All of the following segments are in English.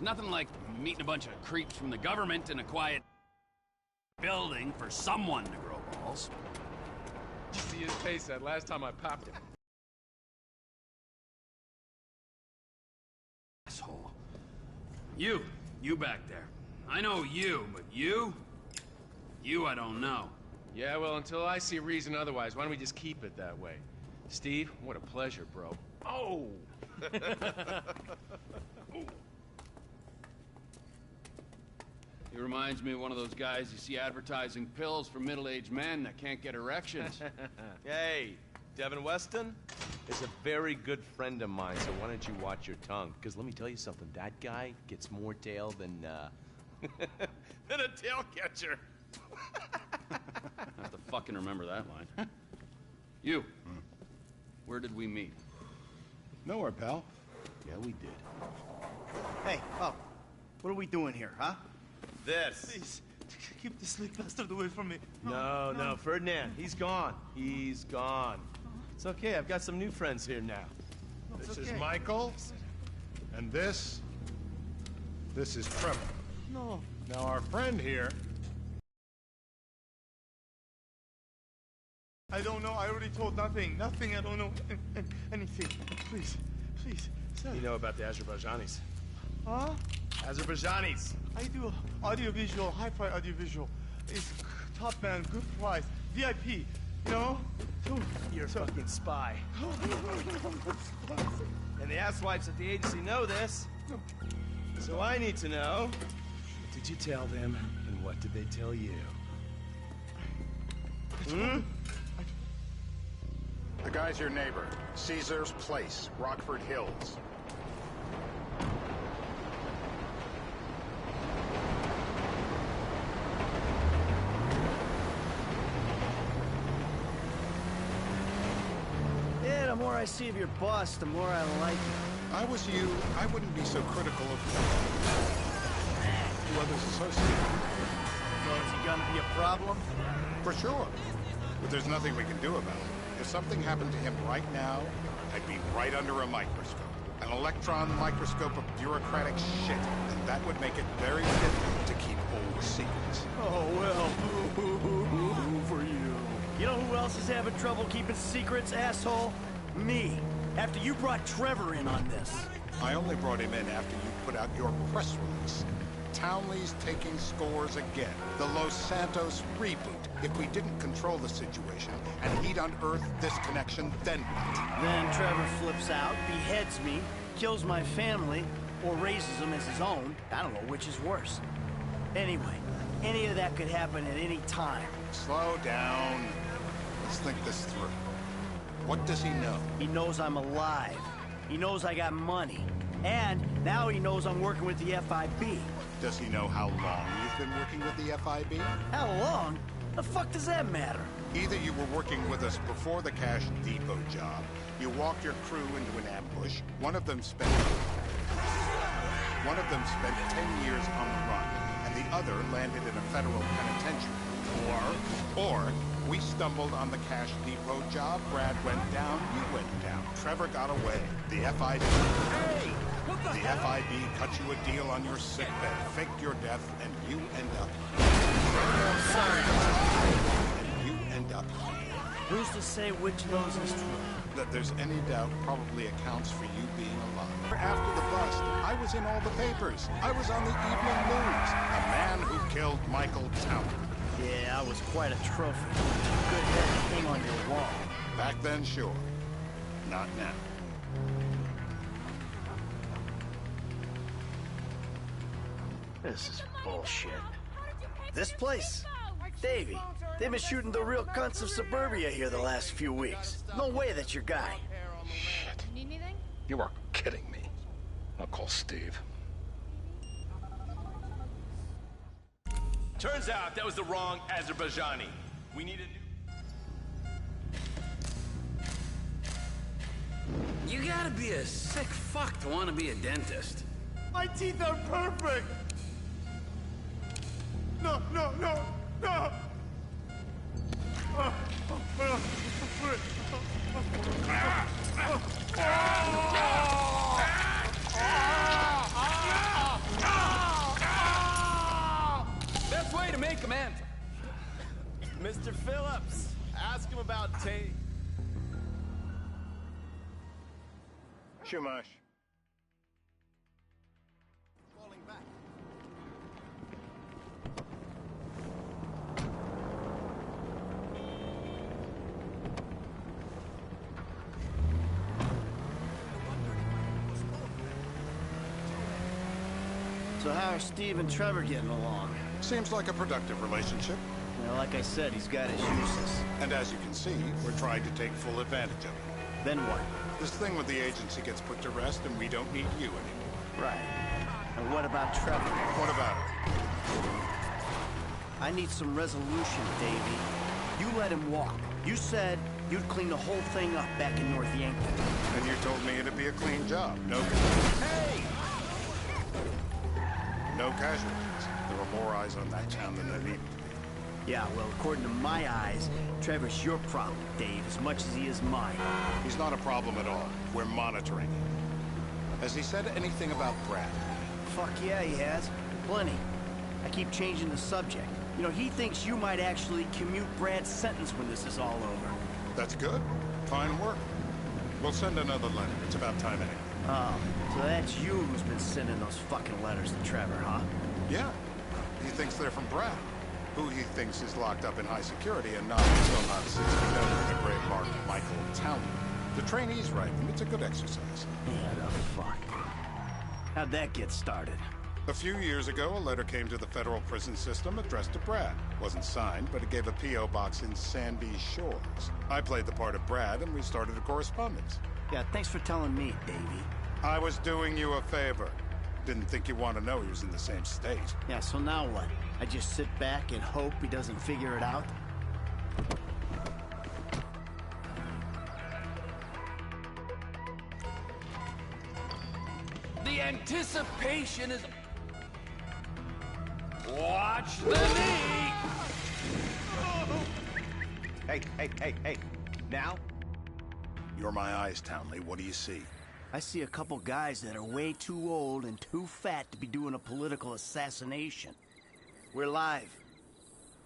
Nothing like meeting a bunch of creeps from the government in a quiet building for someone to grow balls. You see his face that last time I popped him. Asshole. You back there. I know you, but you I don't know. Yeah, well, until I see reason otherwise, why don't we just keep it that way? Steve, what a pleasure, bro. Oh! He reminds me of one of those guys you see advertising pills for middle-aged men that can't get erections. Hey, Devin Weston is a very good friend of mine, so why don't you watch your tongue? Because let me tell you something, that guy gets more tail than, than a tail catcher. I have to fucking remember that line. You, where did we meet? Nowhere, pal. Yeah, we did. Hey, oh, what are we doing here, huh? This. Please, keep the sleep bastard away from me. No, Ferdinand, he's gone. He's gone. It's okay, I've got some new friends here now. This is Michael, and this is Trevor. No. Now our friend here... I don't know, I already told nothing, I don't know anything. Please, sir. You know about the Azerbaijanis? Huh? Azerbaijanis! I do audiovisual, hi-fi audiovisual. It's top man, good price, VIP, you know? You're a fucking spy. And the asswipes at the agency know this. So I need to know, what did you tell them, and what did they tell you? The guy's your neighbor. Caesar's Place, Rockford Hills. Yeah, the more I see of your boss, the more I like him. If I was you, I wouldn't be so critical of the others associated. So is he gonna be a problem? For sure. But there's nothing we can do about it. If something happened to him right now, I'd be right under a microscope. An electron microscope of bureaucratic shit. And that would make it very difficult to keep old secrets. Oh, well, boo for you. You know who else is having trouble keeping secrets, asshole? Me. After you brought Trevor in on this. I only brought him in after you put out your press release. Townley's taking scores again. The Los Santos reboot. If we didn't control the situation and he'd unearthed this connection, then what? Then Trevor flips out, beheads me, kills my family, or raises them as his own. I don't know which is worse. Anyway, any of that could happen at any time. Slow down. Let's think this through. What does he know? He knows I'm alive. He knows I got money. And now he knows I'm working with the FIB. Does he know how long you've been working with the FIB? How long? The fuck does that matter? Either you were working with us before the Cash Depot job, you walked your crew into an ambush, one of them spent 10 years on the run, and the other landed in a federal penitentiary. Or we stumbled on the Cash Depot job, Brad went down, you went down. Trevor got away. The FIB... Hey! What the hell? FIB cut you a deal on your sickbed, faked your death, and you end up... And you end up here. Who's to say which of those is true? That there's any doubt probably accounts for you being alive. After the bust, I was in all the papers. I was on the evening news. A man who killed Michael Townley. Yeah, I was quite a trophy. Good head to hang on your wall. Back then, sure. Not now. This is bullshit. This place? Davey, they've been shooting the real cunts of suburbia here the last few weeks. No way that's your guy. Shit. Need anything? You are kidding me. I'll call Steve. Turns out that was the wrong Azerbaijani. We need a new... You gotta be a sick fuck to want to be a dentist. My teeth are perfect! No! command. Mr. Phillips, ask him about Tate. Shumash. Falling back. So how are Steve and Trevor getting along? Seems like a productive relationship. Well, like I said, he's got his uses. And as you can see, we're trying to take full advantage of it. Then what? This thing with the agency gets put to rest and we don't need you anymore. Right. And what about Trevor? What about it? I need some resolution, Davey. You let him walk. You said you'd clean the whole thing up back in North Yankton. And you told me it'd be a clean job. Hey! No casualties. There were more eyes on that town than there needed to be. Yeah, well, according to my eyes, Trevor's your problem, Dave, as much as he is mine. He's not a problem at all. We're monitoring him. Has he said anything about Brad? Fuck yeah, he has. Plenty. I keep changing the subject. You know, he thinks you might actually commute Brad's sentence when this is all over. That's good. Fine work. We'll send another letter. It's about time anyway. Oh, so that's you who's been sending those fucking letters to Trevor, huh? Yeah. He thinks they're from Brad, who he thinks is locked up in high security and not so not 60 known the grave marked Michael Townley. The trainees write them. It's a good exercise. Yeah, the fuck. How'd that get started? A few years ago, a letter came to the federal prison system addressed to Brad. Wasn't signed, but it gave a P.O. box in Sandy Shores. I played the part of Brad, and we started a correspondence. Yeah, thanks for telling me, Davey. I was doing you a favor. Didn't think you want to know he was in the same state. Yeah, so now what? I just sit back and hope he doesn't figure it out? The anticipation is... Watch the knee! Hey. Now? You're my eyes, Townley. What do you see? I see a couple guys that are way too old and too fat to be doing a political assassination. We're live.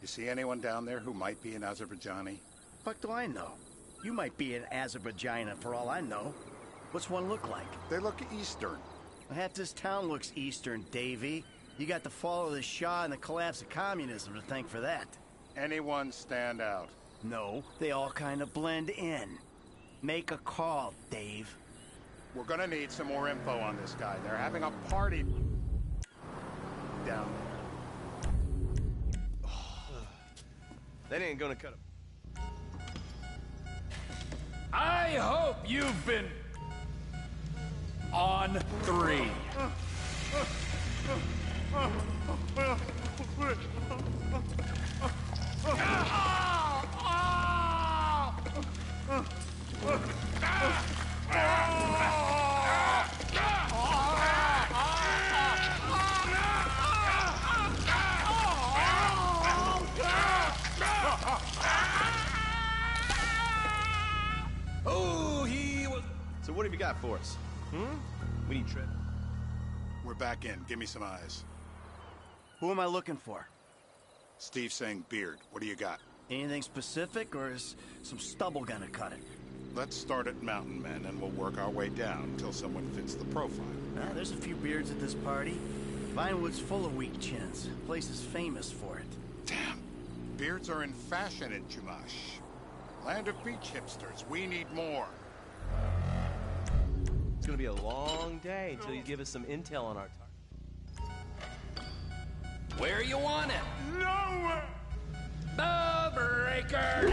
You see anyone down there who might be an Azerbaijani? Fuck do I know? You might be an Azerbaijan for all I know. What's one look like? They look Eastern. Half this town looks Eastern, Davey. You got the fall of the Shah and the collapse of communism to thank for that. Anyone stand out? No, they all kind of blend in. Make a call, Dave. We're gonna need some more info on this guy. They're having a party down there. That ain't gonna cut him. I hope you've been... on 3. Oh, he was... So what have you got for us? We need Trevor. We're back in. Give me some eyes. Who am I looking for? Steve saying beard. What do you got? Anything specific, or is some stubble gonna cut it? Let's start at Mountain Men, and we'll work our way down until someone fits the profile. There's a few beards at this party. Vinewood's full of weak chins. The place is famous for it. Damn. Beards are in fashion in Chumash. Land of beach hipsters. We need more. It's gonna be a long day until you give us some intel on our target. Where you want it? Nowhere! The breaker!